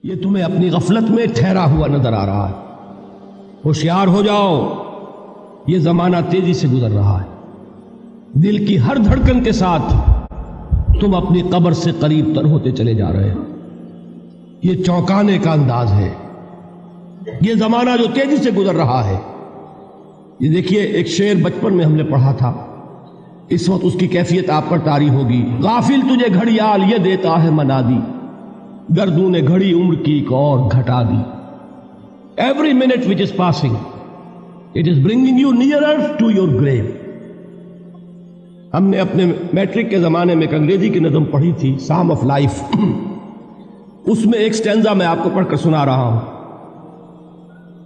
یہ تمہیں اپنی غفلت میں ٹھہرا ہوا نظر آ رہا ہے۔ ہوشیار ہو جاؤ، یہ زمانہ تیزی سے گزر رہا ہے۔ دل کی ہر دھڑکن کے ساتھ تم اپنی قبر سے قریب تر ہوتے چلے جا رہے ہو۔ یہ چونکانے کا انداز ہے، یہ زمانہ جو تیزی سے گزر رہا ہے۔ یہ دیکھیے، ایک شعر بچپن میں ہم نے پڑھا تھا، اس وقت اس کی کیفیت آپ پر طاری ہوگی۔ غافل تجھے گھڑیال یہ دیتا ہے منادی، گردوں نے گھڑی عمر کی ایک اور گھٹا دی۔ Every minute which is passing, it is bringing you nearer to your grave۔ ہم نے اپنے میٹرک کے زمانے میں ایک انگریزی کی نظم پڑھی تھی، سام آف لائف۔ اس میں ایک سٹینزا میں آپ کو پڑھ کر سنا رہا ہوں۔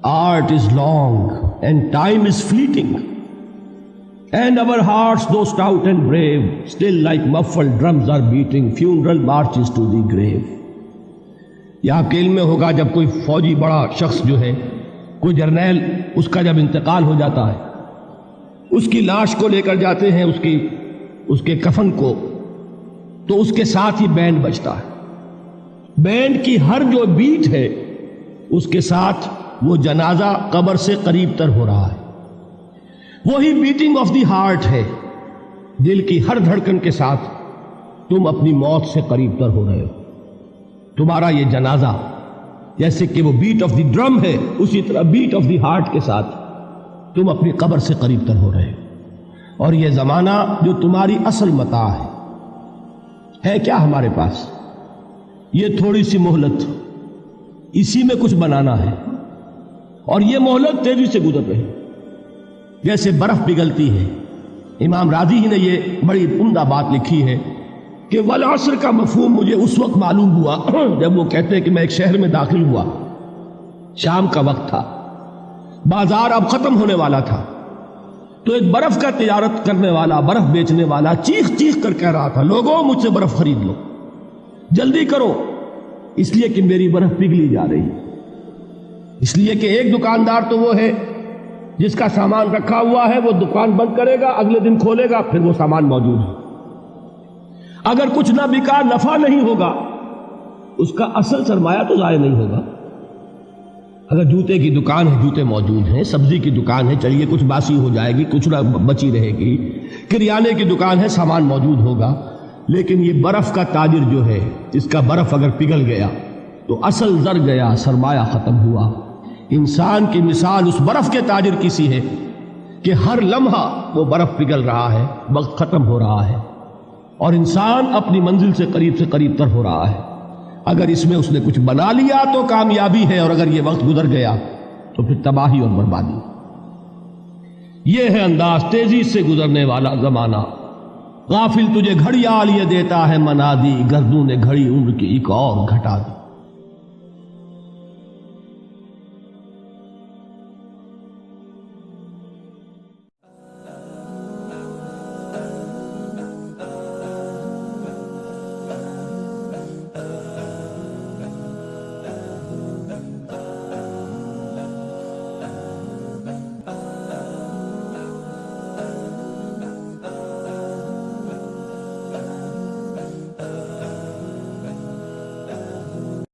Art is long and time is fleeting, and our hearts though stout and brave, still like muffled drums are beating funeral marches to the grave۔ یہ آپ کے علم میں ہوگا، جب کوئی فوجی بڑا شخص جو ہے، کوئی جرنیل، اس کا جب انتقال ہو جاتا ہے، اس کی لاش کو لے کر جاتے ہیں اس کے کفن کو، تو اس کے ساتھ ہی بینڈ بجتا ہے۔ بینڈ کی ہر جو بیٹ ہے، اس کے ساتھ وہ جنازہ قبر سے قریب تر ہو رہا ہے۔ وہی بیٹنگ آف دی ہارٹ ہے، دل کی ہر دھڑکن کے ساتھ تم اپنی موت سے قریب تر ہو رہے ہو۔ تمہارا یہ جنازہ جیسے کہ وہ بیٹ آف دی ڈرم ہے، اسی طرح بیٹ آف دی ہارٹ کے ساتھ تم اپنی قبر سے قریب تر ہو رہے ہو۔ اور یہ زمانہ جو تمہاری اصل متاع ہے کیا ہمارے پاس؟ یہ تھوڑی سی مہلت، اسی میں کچھ بنانا ہے، اور یہ مہلت تیزی سے گزر رہی جیسے برف پگھلتی ہے۔ امام راضی ہی نے یہ بڑی عمدہ بات لکھی ہے کہ والعصر کا مفہوم مجھے اس وقت معلوم ہوا جب وہ کہتے ہیں کہ میں ایک شہر میں داخل ہوا، شام کا وقت تھا، بازار اب ختم ہونے والا تھا، تو ایک برف کا تجارت کرنے والا، برف بیچنے والا چیخ چیخ کر کہہ رہا تھا، لوگوں مجھ سے برف خرید لو، جلدی کرو، اس لیے کہ میری برف پگھلی جا رہی ہے۔ اس لیے کہ ایک دکاندار تو وہ ہے جس کا سامان رکھا ہوا ہے، وہ دکان بند کرے گا، اگلے دن کھولے گا، پھر وہ سامان موجود ہے۔ اگر کچھ نہ بکا، نفع نہیں ہوگا، اس کا اصل سرمایہ تو ضائع نہیں ہوگا۔ اگر جوتے کی دکان ہے، جوتے موجود ہیں، سبزی کی دکان ہے، چلیے کچھ باسی ہو جائے گی، کچھ نہ بچی رہے گی، کریانے کی دکان ہے، سامان موجود ہوگا۔ لیکن یہ برف کا تاجر جو ہے، اس کا برف اگر پگھل گیا تو اصل زر گیا، سرمایہ ختم ہوا۔ انسان کی مثال اس برف کے تاجر کی سی ہے کہ ہر لمحہ وہ برف پگھل رہا ہے، وقت ختم ہو رہا ہے، اور انسان اپنی منزل سے قریب تر ہو رہا ہے۔ اگر اس میں اس نے کچھ بنا لیا تو کامیابی ہے، اور اگر یہ وقت گزر گیا تو پھر تباہی اور بربادی۔ یہ ہے انداز تیزی سے گزرنے والا زمانہ۔ غافل تجھے گھڑیال یہ دیتا ہے منادی، گردوں نے گھڑی عمر کی ایک اور گھٹا دی۔